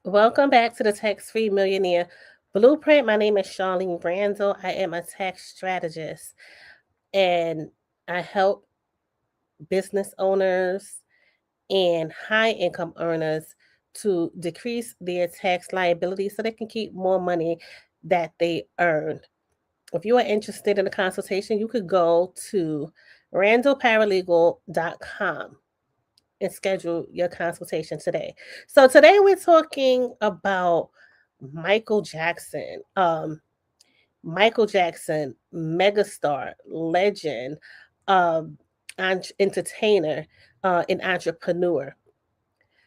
Welcome back to the Tax Free Millionaire Blueprint. My name is Charlene Brandel. I am a tax strategist and I help business owners and high income earners to decrease their tax liability so they can keep more money that they earn. If you are interested in a consultation, you could go to randallparalegal.com and schedule your consultation today. So today we're talking about Michael Jackson. Michael Jackson, megastar, legend, um, entertainer, and entrepreneur.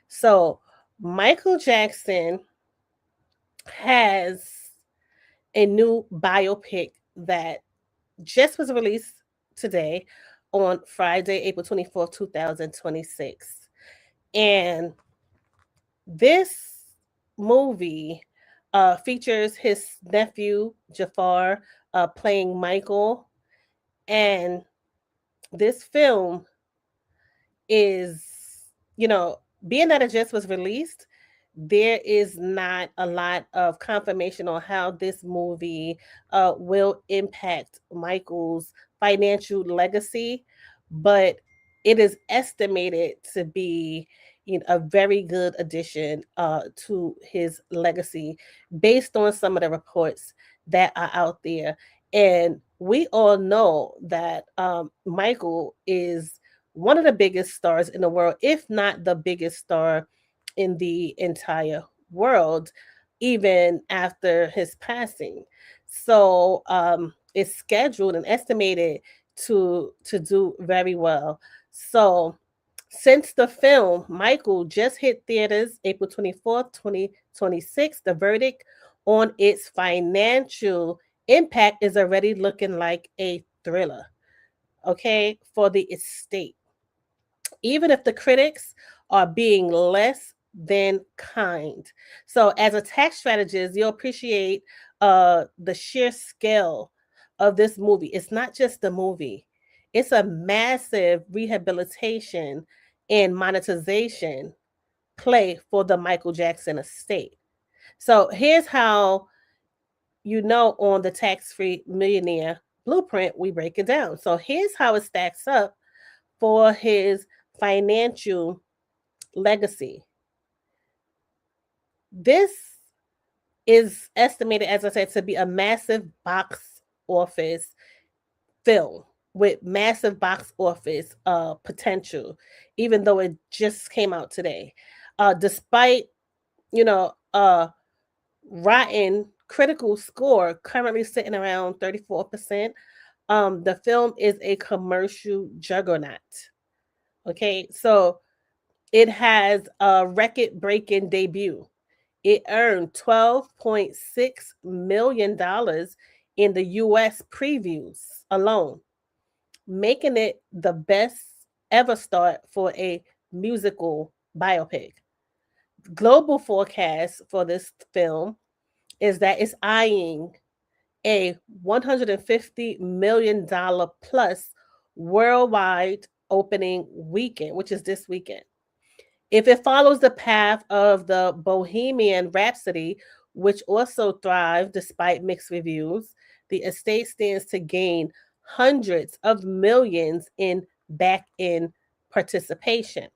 So Michael Jackson has a new biopic that just was released today on Friday, April 24th, 2026. And this movie features his nephew Jafar playing Michael, and this film is, you know, being that it just was released, there is not a lot of confirmation on how this movie will impact Michael's financial legacy, but it is estimated to be, a very good addition to his legacy based on some of the reports that are out there. And we all know that Michael is one of the biggest stars in the world, if not the biggest star in the entire world, even after his passing. So it's scheduled and estimated to do very well. So since the film Michael just hit theaters April 24th, 2026, the verdict on its financial impact is already looking like a thriller, okay, for the estate, even if the critics are being less than kind. So, as a tax strategist, you'll appreciate the sheer scale of this movie. It's not just a movie, it's a massive rehabilitation and monetization play for the Michael Jackson estate. So, here's how on the tax free millionaire blueprint, we break it down. So, here's how it stacks up for his financial legacy. This is estimated, as I said, to be a massive box office film with massive box office potential, even though it just came out today. Despite, you know, rotten critical score currently sitting around 34%, the film is a commercial juggernaut. Okay, so it has a record breaking debut. It earned $12.6 million in the US previews alone, making it the best ever start for a musical biopic. Global forecast for this film is that it's eyeing a $150 million plus worldwide opening weekend, which is this weekend. If it follows the path of the Bohemian Rhapsody, which also thrived despite mixed reviews, the estate stands to gain hundreds of millions in back end participation.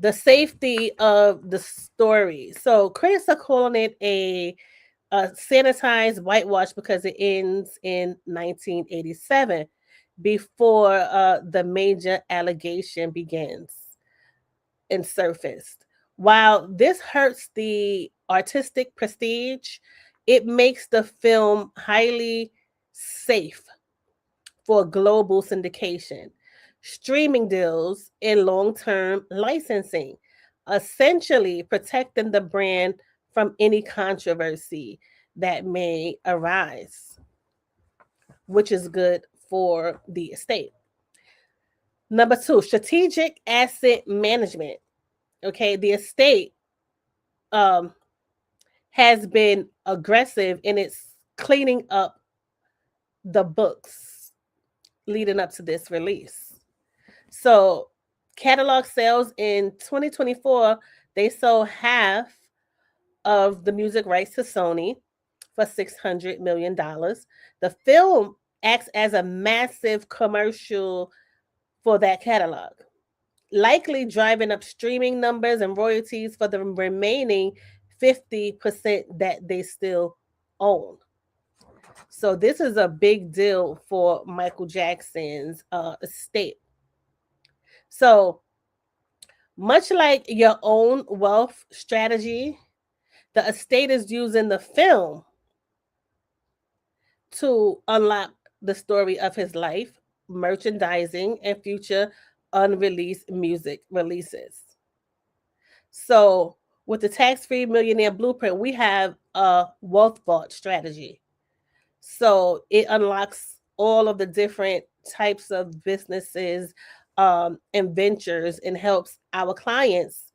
The safety of the story. So critics are calling it a sanitized whitewash because it ends in 1987, before the major allegation begins and surfaced. While this hurts the artistic prestige, it makes the film highly safe for global syndication, streaming deals, and long term licensing, essentially protecting the brand from any controversy that may arise, which is good for the estate. Number two, strategic asset management. Okay, the estate um, has been aggressive in its cleaning up the books leading up to this release. So, catalog sales in 2024, they sold half of the music rights to Sony for $600 million. The film acts as a massive commercial for that catalog, likely driving up streaming numbers and royalties for the remaining 50% that they still own. So this is a big deal for Michael Jackson's estate. So much like your own wealth strategy, the estate is using the film to unlock the story of his life, merchandising, and future unreleased music releases. So, with the tax free millionaire blueprint, we have a wealth vault strategy. So, it unlocks all of the different types of businesses and ventures and helps our clients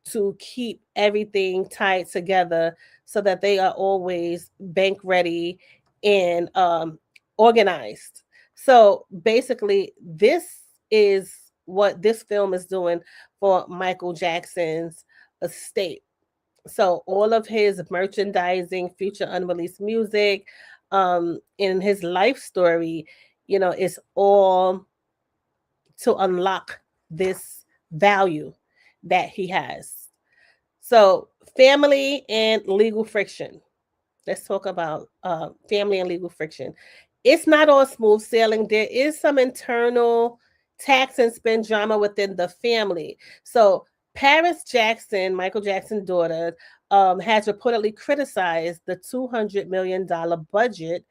to keep everything tied together so that they are always bank ready and organized. So basically, this is what this film is doing for Michael Jackson's estate. So all of his merchandising, future unreleased music, in his life story, is all to unlock this value that he has. So, family and legal friction. Let's talk about family and legal friction. It's not all smooth sailing. There is some internal tax and spend drama within the family. So, Paris Jackson, Michael Jackson's daughter, has reportedly criticized the $200 million budget,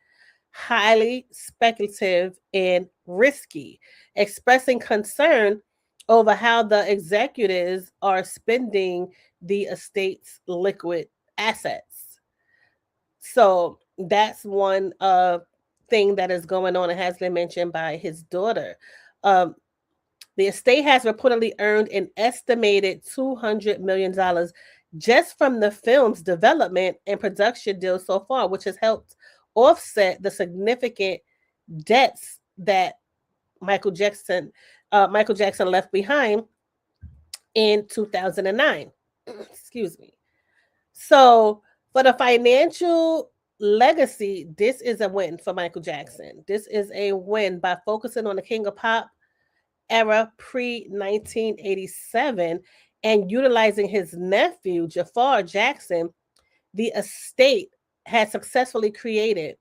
highly speculative and risky, expressing concern over how the executives are spending the estate's liquid assets. So that's one thing that is going on and has been mentioned by his daughter. Um, the estate has reportedly earned an estimated $200 million just from the film's development and production deals so far, which has helped offset the significant debts that Michael Jackson left behind in 2009. Excuse me. So, for the financial legacy, this is a win for Michael Jackson. This is a win by focusing on the King of Pop era pre 1987 and utilizing his nephew, Jafar Jackson. The estate has successfully created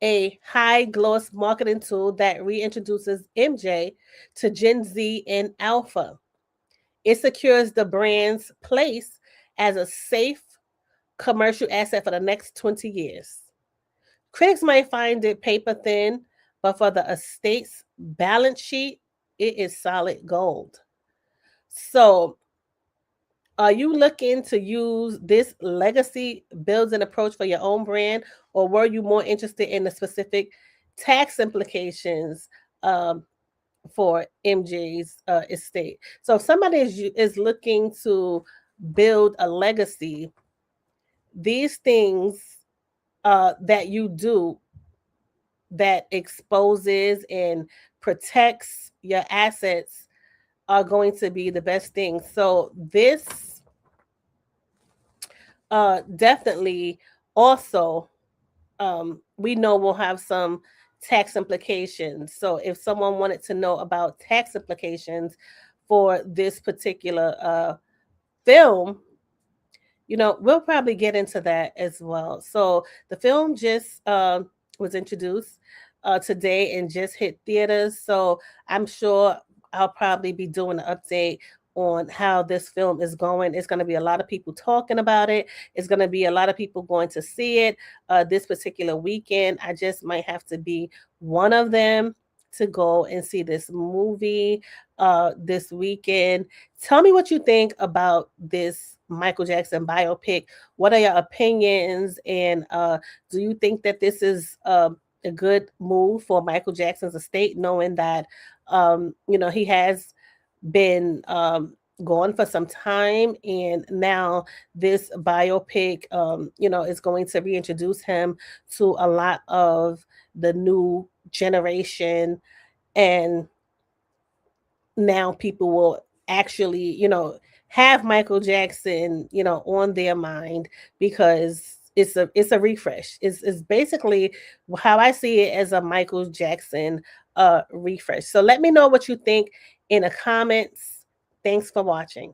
a high gloss marketing tool that reintroduces MJ to Gen Z and Alpha. It secures the brand's place as a safe commercial asset for the next 20 years. Critics might find it paper thin, but for the estate's balance sheet, it is solid gold. So, are you looking to use this legacy building approach for your own brand, or were you more interested in the specific tax implications for MJ's estate? So, if somebody is looking to build a legacy, these things that you do that exposes and protects your assets are going to be the best thing. So this definitely also we know will have some tax implications. So if someone wanted to know about tax implications for this particular film, we'll probably get into that as well. So the film just was introduced today and just hit theaters. So I'm sure I'll probably be doing an update on how this film is going. It's going to be a lot of people talking about it. It's going to be a lot of people going to see it this particular weekend. I just might have to be one of them to go and see this movie this weekend. Tell me what you think about this Michael Jackson biopic. What are your opinions? And do you think that this is a good move for Michael Jackson's estate, knowing that he has been gone for some time, and now this biopic, is going to reintroduce him to a lot of the new generation, and now people will actually, have Michael Jackson, on their mind, because it's a refresh. It's basically how I see it, as a Michael Jackson refresh. So let me know what you think in the comments. Thanks for watching.